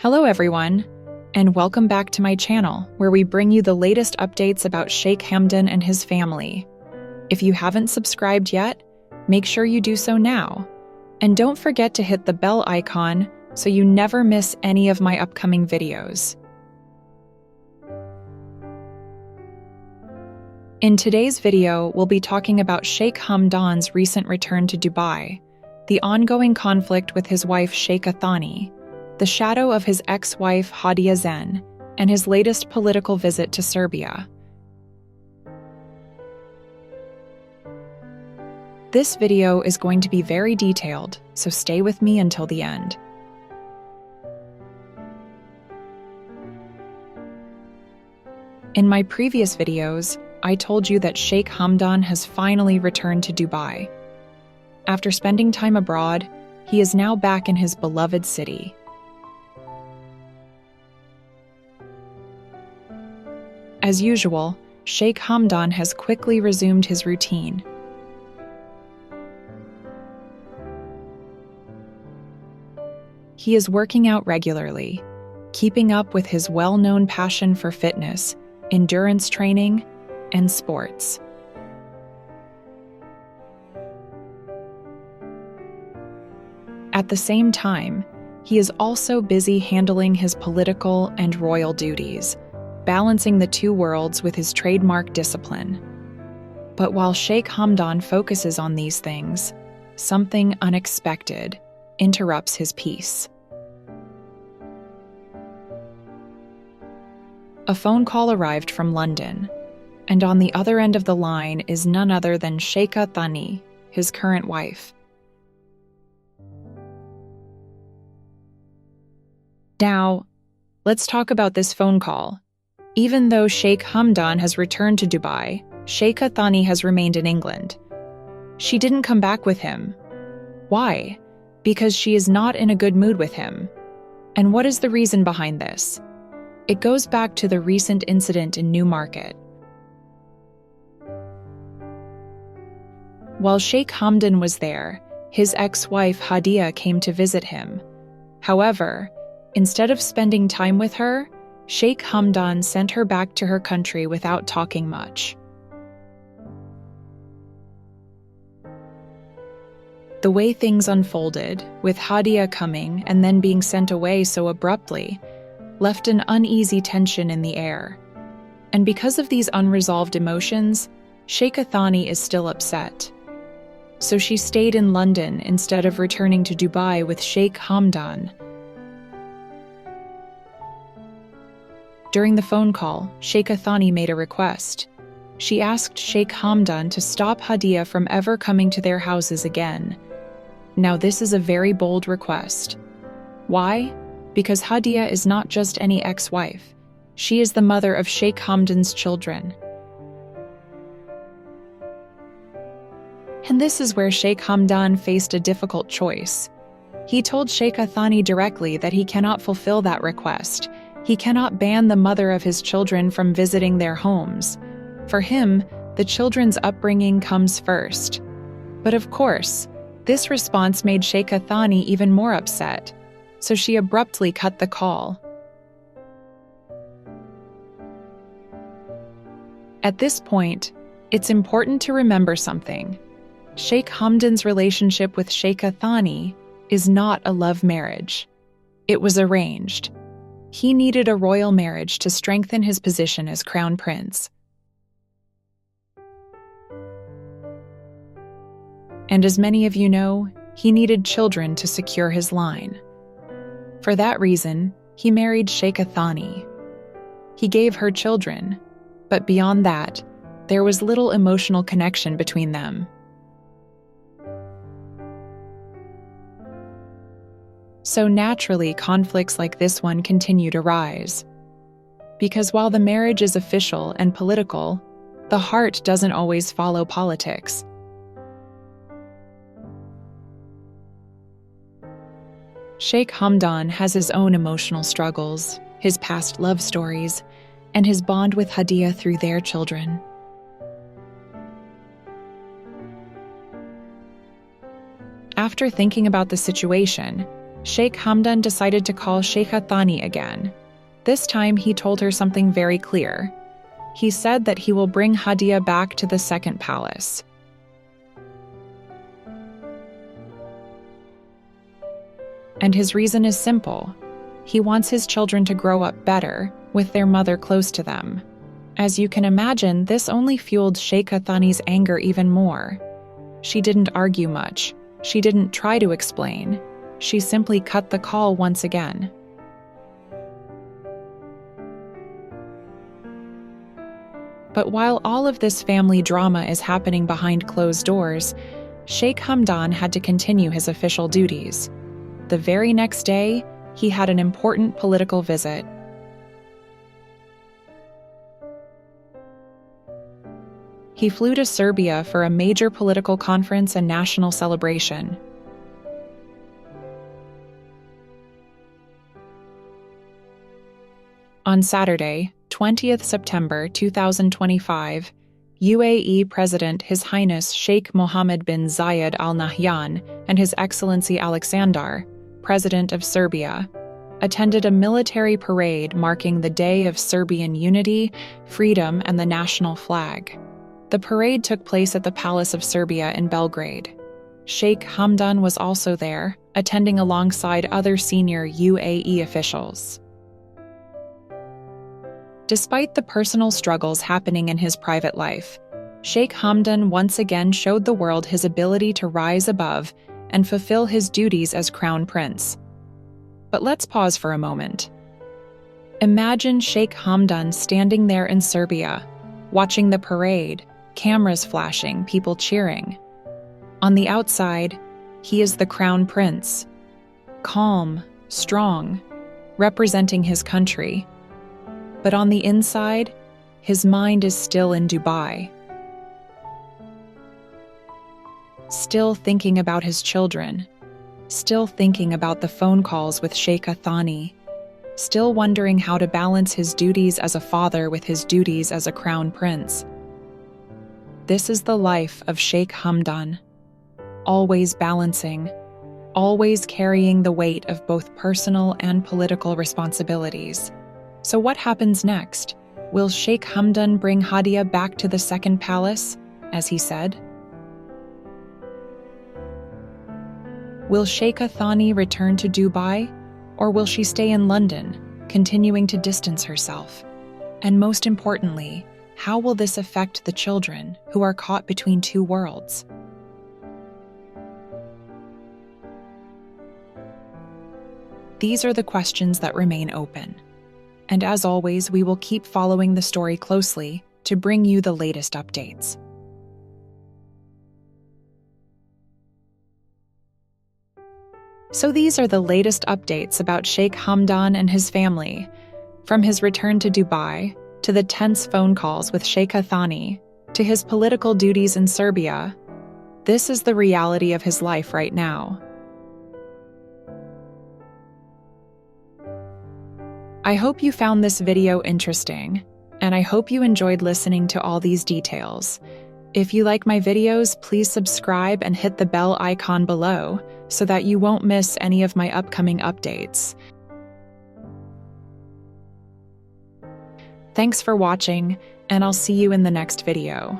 Hello everyone, and welcome back to my channel, where we bring you the latest updates about Sheikh Hamdan and his family. If you haven't subscribed yet, make sure you do so now. And don't forget to hit the bell icon so you never miss any of my upcoming videos. In today's video, we'll be talking about Sheikh Hamdan's recent return to Dubai, the ongoing conflict with his wife Sheikha Thani, the shadow of his ex-wife Hadia Zen, and his latest political visit to Serbia. This video is going to be very detailed, so stay with me until the end. In my previous videos, I told you that Sheikh Hamdan has finally returned to Dubai. After spending time abroad, he is now back in his beloved city. As usual, Sheikh Hamdan has quickly resumed his routine. He is working out regularly, keeping up with his well-known passion for fitness, endurance training, and sports. At the same time, he is also busy handling his political and royal duties, balancing the two worlds with his trademark discipline. But while Sheikh Hamdan focuses on these things, something unexpected interrupts his peace. A phone call arrived from London, and on the other end of the line is none other than Sheikha Thani, his current wife. Now, let's talk about this phone call. Even though Sheikh Hamdan has returned to Dubai, Sheikha Thani has remained in England. She didn't come back with him. Why? Because she is not in a good mood with him. And what is the reason behind this? It goes back to the recent incident in Newmarket. While Sheikh Hamdan was there, his ex-wife Hadia came to visit him. However, instead of spending time with her, Sheikh Hamdan sent her back to her country without talking much. The way things unfolded, with Hadia coming and then being sent away so abruptly, left an uneasy tension in the air. And because of these unresolved emotions, Sheikha Thani is still upset. So she stayed in London instead of returning to Dubai with Sheikh Hamdan. During the phone call, Sheikha Thani made a request. She asked Sheikh Hamdan to stop Hadia from ever coming to their houses again. Now this is a very bold request. Why? Because Hadia is not just any ex-wife. She is the mother of Sheikh Hamdan's children. And this is where Sheikh Hamdan faced a difficult choice. He told Sheikha Thani directly that he cannot fulfill that request. He cannot ban the mother of his children from visiting their homes. For him, the children's upbringing comes first. But of course, this response made Sheikha Thani even more upset, so she abruptly cut the call. At this point, it's important to remember something. Sheikh Hamdan's relationship with Sheikha Thani is not a love marriage. It was arranged. He needed a royal marriage to strengthen his position as crown prince. And as many of you know, he needed children to secure his line. For that reason, he married Sheikha Thani. He gave her children, but beyond that, there was little emotional connection between them. So naturally, conflicts like this one continue to rise. Because while the marriage is official and political, the heart doesn't always follow politics. Sheikh Hamdan has his own emotional struggles, his past love stories, and his bond with Hadia through their children. After thinking about the situation, Sheikh Hamdan decided to call Sheikha Thani again. This time he told her something very clear. He said that he will bring Hadia back to the second palace. And his reason is simple. He wants his children to grow up better, with their mother close to them. As you can imagine, this only fueled Sheikha Thani's anger even more. She didn't argue much. She didn't try to explain. She simply cut the call once again. But while all of this family drama is happening behind closed doors, Sheikh Hamdan had to continue his official duties. The very next day, he had an important political visit. He flew to Serbia for a major political conference and national celebration. On Saturday, 20th September 2025, UAE President His Highness Sheikh Mohammed bin Zayed Al Nahyan and His Excellency Aleksandar, President of Serbia, attended a military parade marking the Day of Serbian Unity, Freedom, and the national flag. The parade took place at the Palace of Serbia in Belgrade. Sheikh Hamdan was also there, attending alongside other senior UAE officials. Despite the personal struggles happening in his private life, Sheikh Hamdan once again showed the world his ability to rise above and fulfill his duties as Crown Prince. But let's pause for a moment. Imagine Sheikh Hamdan standing there in Serbia, watching the parade, cameras flashing, people cheering. On the outside, he is the Crown Prince, calm, strong, representing his country. But on the inside, his mind is still in Dubai. Still thinking about his children. Still thinking about the phone calls with Sheikha Thani. Still wondering how to balance his duties as a father with his duties as a crown prince. This is the life of Sheikh Hamdan. Always balancing, always carrying the weight of both personal and political responsibilities. So what happens next? Will Sheikh Hamdan bring Hadia back to the second palace, as he said? Will Sheikha Thani return to Dubai, or will she stay in London, continuing to distance herself? And most importantly, how will this affect the children who are caught between two worlds? These are the questions that remain open. And as always, we will keep following the story closely to bring you the latest updates. So these are the latest updates about Sheikh Hamdan and his family, from his return to Dubai, to the tense phone calls with Sheikha Thani, to his political duties in Serbia. This is the reality of his life right now. I hope you found this video interesting, and I hope you enjoyed listening to all these details. If you like my videos, please subscribe and hit the bell icon below so that you won't miss any of my upcoming updates. Thanks for watching, and I'll see you in the next video.